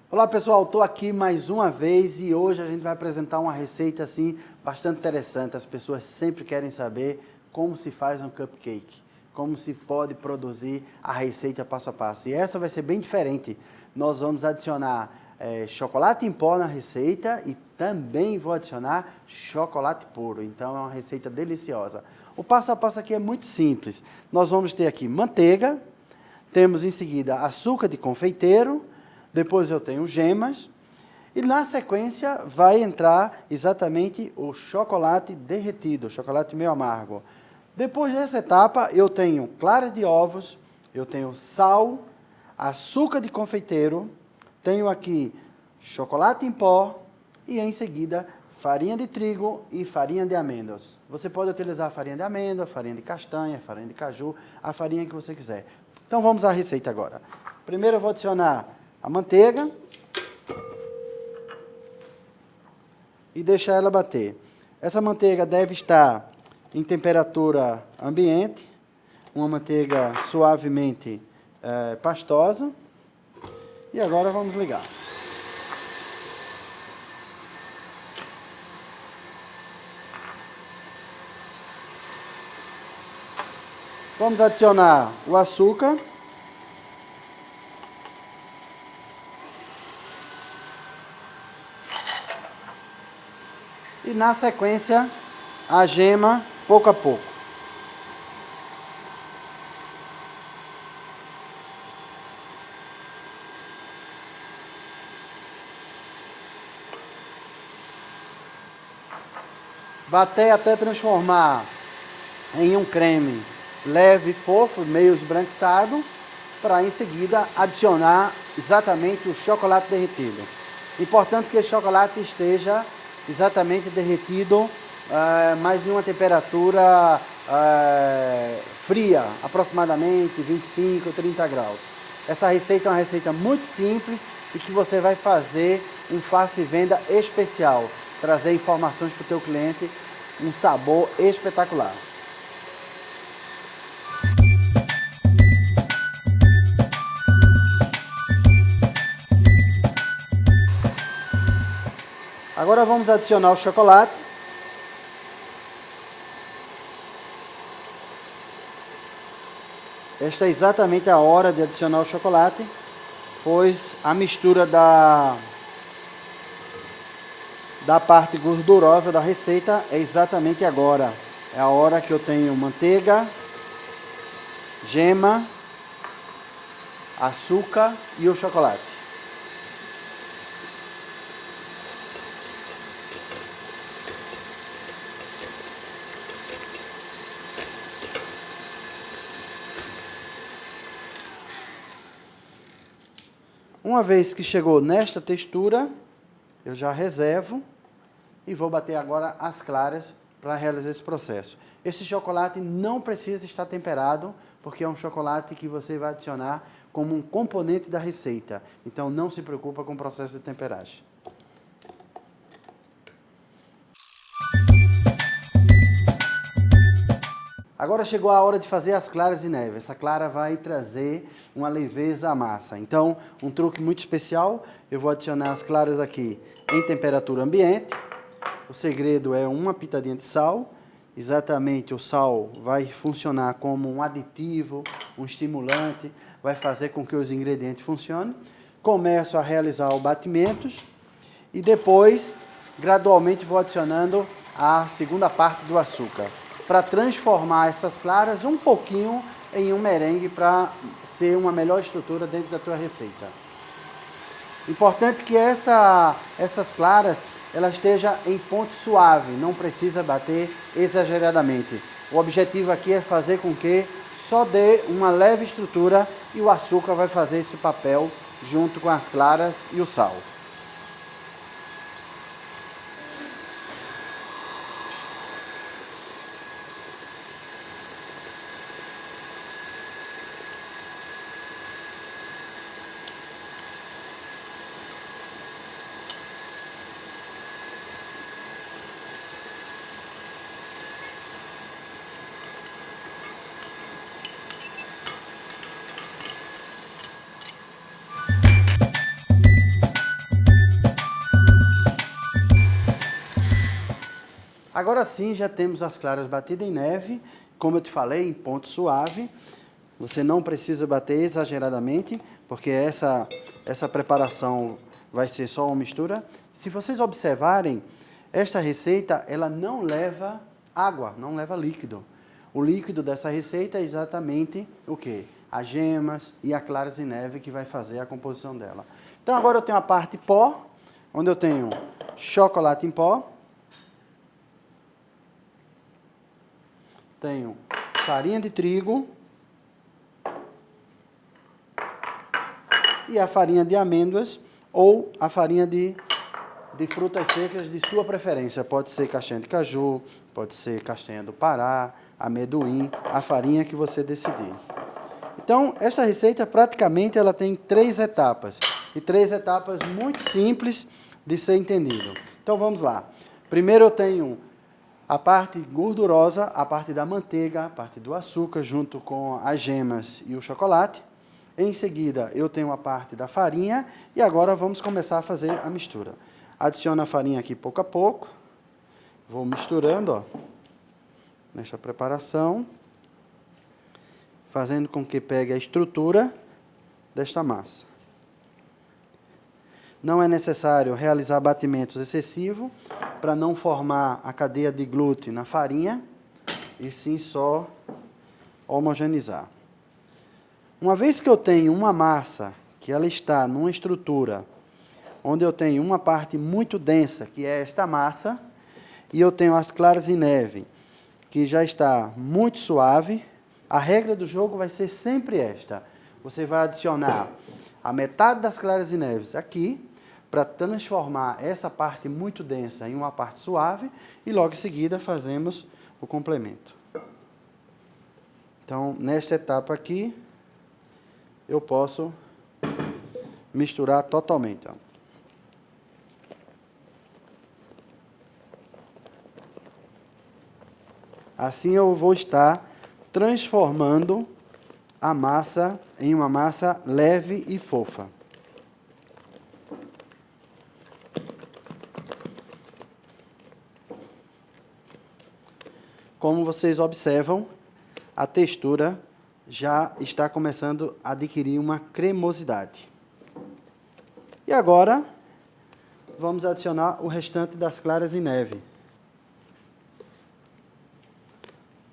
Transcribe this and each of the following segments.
Olá pessoal, estou aqui mais uma vez e hoje a gente vai apresentar uma receita assim bastante interessante. As pessoas sempre querem saber como se faz um cupcake, como se pode produzir a receita passo a passo. E essa vai ser bem diferente. Nós vamos adicionar chocolate em pó na receita e também vou adicionar chocolate puro. Então é uma receita deliciosa. O passo a passo aqui é muito simples. Nós vamos ter aqui manteiga, temos em seguida açúcar de confeiteiro, depois eu tenho gemas e na sequência vai entrar exatamente o chocolate derretido, chocolate meio amargo. Depois dessa etapa eu tenho clara de ovos, eu tenho sal, açúcar de confeiteiro, tenho aqui chocolate em pó e em seguida farinha de trigo e farinha de amêndoas. Você pode utilizar farinha de amêndoa, farinha de castanha, farinha de caju, a farinha que você quiser. Então vamos à receita agora. Primeiro eu vou adicionar a manteiga e deixar ela bater. Essa manteiga deve estar em temperatura ambiente, uma manteiga suavemente pastosa. E agora vamos ligar. Vamos adicionar o açúcar. E na sequência, a gema, pouco a pouco. Bater até transformar em um creme leve e fofo, meio esbranquiçado, para em seguida adicionar exatamente o chocolate derretido. Importante que o chocolate esteja exatamente derretido, mas em uma temperatura fria, aproximadamente 25 ou 30 graus. Essa receita é uma receita muito simples e que você vai fazer um face venda especial, trazer informações para o teu cliente, um sabor espetacular. Agora vamos adicionar o chocolate. Esta é exatamente a hora de adicionar o chocolate, pois a mistura da parte gordurosa da receita é exatamente agora. É a hora que eu tenho manteiga, gema, açúcar e o chocolate. Uma vez que chegou nesta textura, eu já reservo e vou bater agora as claras para realizar esse processo. Esse chocolate não precisa estar temperado, porque é um chocolate que você vai adicionar como um componente da receita. Então não se preocupa com o processo de temperagem. Agora chegou a hora de fazer as claras de neve. Essa clara vai trazer uma leveza à massa. Então, um truque muito especial, eu vou adicionar as claras aqui em temperatura ambiente. O segredo é uma pitadinha de sal. Exatamente, o sal vai funcionar como um aditivo, um estimulante, vai fazer com que os ingredientes funcionem. Começo a realizar o batimento e depois, gradualmente, vou adicionando a segunda parte do açúcar, para transformar essas claras um pouquinho em um merengue para ser uma melhor estrutura dentro da tua receita. Importante que essas claras ela esteja em ponto suave, não precisa bater exageradamente. O objetivo aqui é fazer com que só dê uma leve estrutura e o açúcar vai fazer esse papel junto com as claras e o sal. Agora sim, já temos as claras batidas em neve, como eu te falei, em ponto suave. Você não precisa bater exageradamente, porque essa preparação vai ser só uma mistura. Se vocês observarem, esta receita, ela não leva água, não leva líquido. O líquido dessa receita é exatamente o quê? As gemas e a claras em neve que vai fazer a composição dela. Então agora eu tenho a parte pó, onde eu tenho chocolate em pó, tenho farinha de trigo e a farinha de amêndoas ou a farinha de frutas secas de sua preferência. Pode ser castanha de caju, pode ser castanha do Pará, amendoim, a farinha que você decidir. Então, essa receita praticamente ela tem 3 etapas. E 3 etapas muito simples de ser entendido. Então, vamos lá. Primeiro eu tenho a parte gordurosa, a parte da manteiga, a parte do açúcar, junto com as gemas e o chocolate. Em seguida, eu tenho a parte da farinha e agora vamos começar a fazer a mistura. Adiciono a farinha aqui pouco a pouco. Vou misturando, ó, nesta preparação, fazendo com que pegue a estrutura desta massa. Não é necessário realizar batimentos excessivos para não formar a cadeia de glúten na farinha, e sim só homogeneizar. Uma vez que eu tenho uma massa, que ela está numa estrutura, onde eu tenho uma parte muito densa, que é esta massa, e eu tenho as claras em neve, que já está muito suave, a regra do jogo vai ser sempre esta. Você vai adicionar a metade das claras em neve aqui, para transformar essa parte muito densa em uma parte suave, e logo em seguida fazemos o complemento. Então, nesta etapa aqui, eu posso misturar totalmente. Ó. Assim eu vou estar transformando a massa em uma massa leve e fofa. Como vocês observam, a textura já está começando a adquirir uma cremosidade. E agora, vamos adicionar o restante das claras em neve.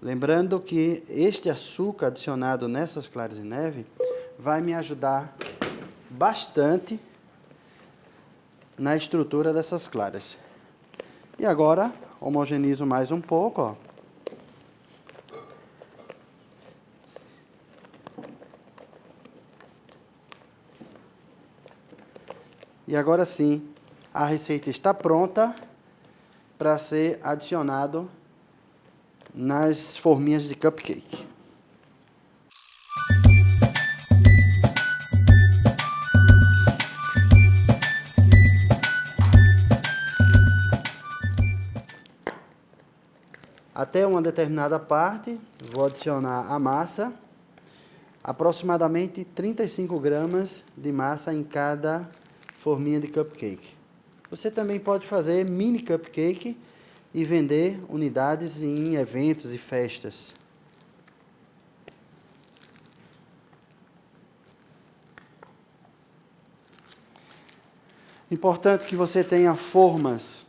Lembrando que este açúcar adicionado nessas claras em neve vai me ajudar bastante na estrutura dessas claras. E agora, homogenizo mais um pouco, ó. E agora sim, a receita está pronta para ser adicionado nas forminhas de cupcake. Até uma determinada parte, vou adicionar a massa, aproximadamente 35 gramas de massa em cada forminha de cupcake. Você também pode fazer mini cupcake e vender unidades em eventos e festas. Importante que você tenha formas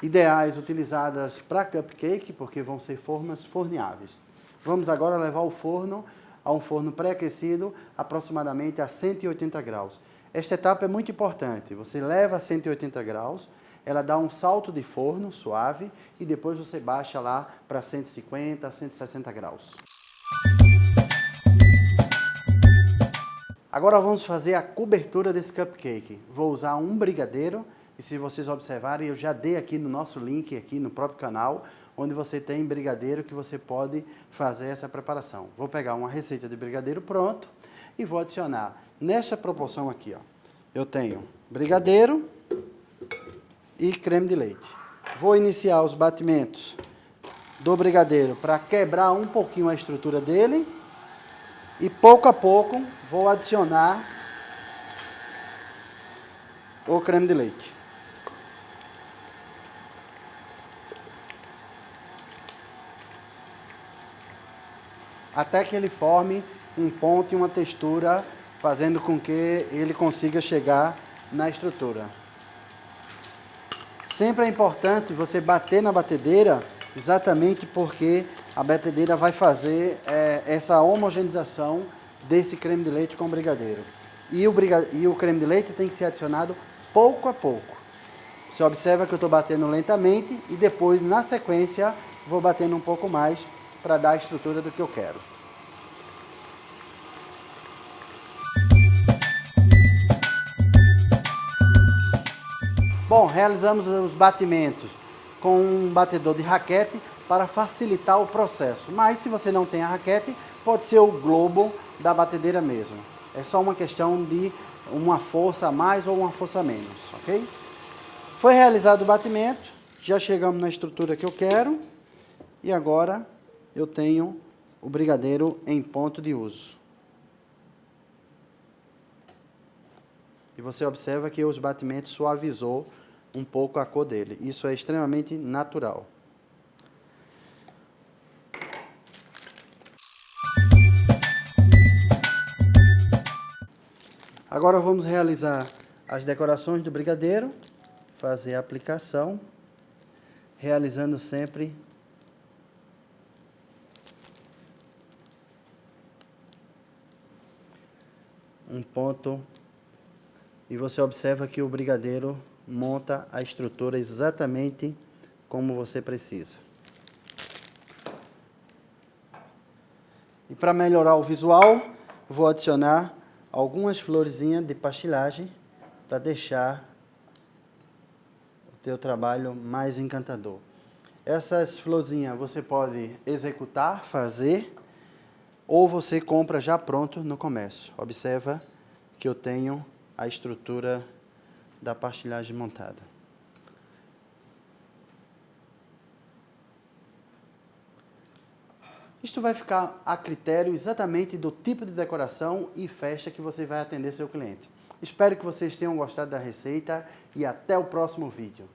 ideais utilizadas para cupcake, porque vão ser formas forneáveis. Vamos agora levar o forno a um forno pré-aquecido, aproximadamente a 180 graus. Esta etapa é muito importante. Você leva a 180 graus, ela dá um salto de forno suave e depois você baixa lá para 150, 160 graus. Agora vamos fazer a cobertura desse cupcake. Vou usar um brigadeiro e, se vocês observarem, eu já dei aqui no nosso link, aqui no próprio canal, onde você tem brigadeiro que você pode fazer essa preparação. Vou pegar uma receita de brigadeiro pronto e vou adicionar nessa proporção aqui, ó. Eu tenho brigadeiro e creme de leite. Vou iniciar os batimentos do brigadeiro para quebrar um pouquinho a estrutura dele e pouco a pouco vou adicionar o creme de leite. até que ele forme um ponto e uma textura, fazendo com que ele consiga chegar na estrutura. Sempre é importante você bater na batedeira, exatamente porque a batedeira vai fazer essa homogeneização desse creme de leite com o brigadeiro. E o creme de leite tem que ser adicionado pouco a pouco. Você observa que eu estou batendo lentamente e depois, na sequência, vou batendo um pouco mais para dar a estrutura do que eu quero. Bom, realizamos os batimentos com um batedor de raquete para facilitar o processo. Mas se você não tem a raquete, pode ser o globo da batedeira mesmo. É só uma questão de uma força a mais ou uma força a menos, ok? Foi realizado o batimento, já chegamos na estrutura que eu quero e agora eu tenho o brigadeiro em ponto de uso. E você observa que os batimentos suavizou um pouco a cor dele. Isso é extremamente natural. Agora vamos realizar as decorações do brigadeiro, fazer a aplicação, realizando sempre um ponto. E você observa que o brigadeiro monta a estrutura exatamente como você precisa. E para melhorar o visual, vou adicionar algumas florezinhas de pastilhagem para deixar o teu trabalho mais encantador. Essas florzinhas você pode executar, fazer, ou você compra já pronto no comércio. Observa que eu tenho a estrutura da pastilhagem montada. Isto vai ficar a critério exatamente do tipo de decoração e festa que você vai atender seu cliente. Espero que vocês tenham gostado da receita e até o próximo vídeo.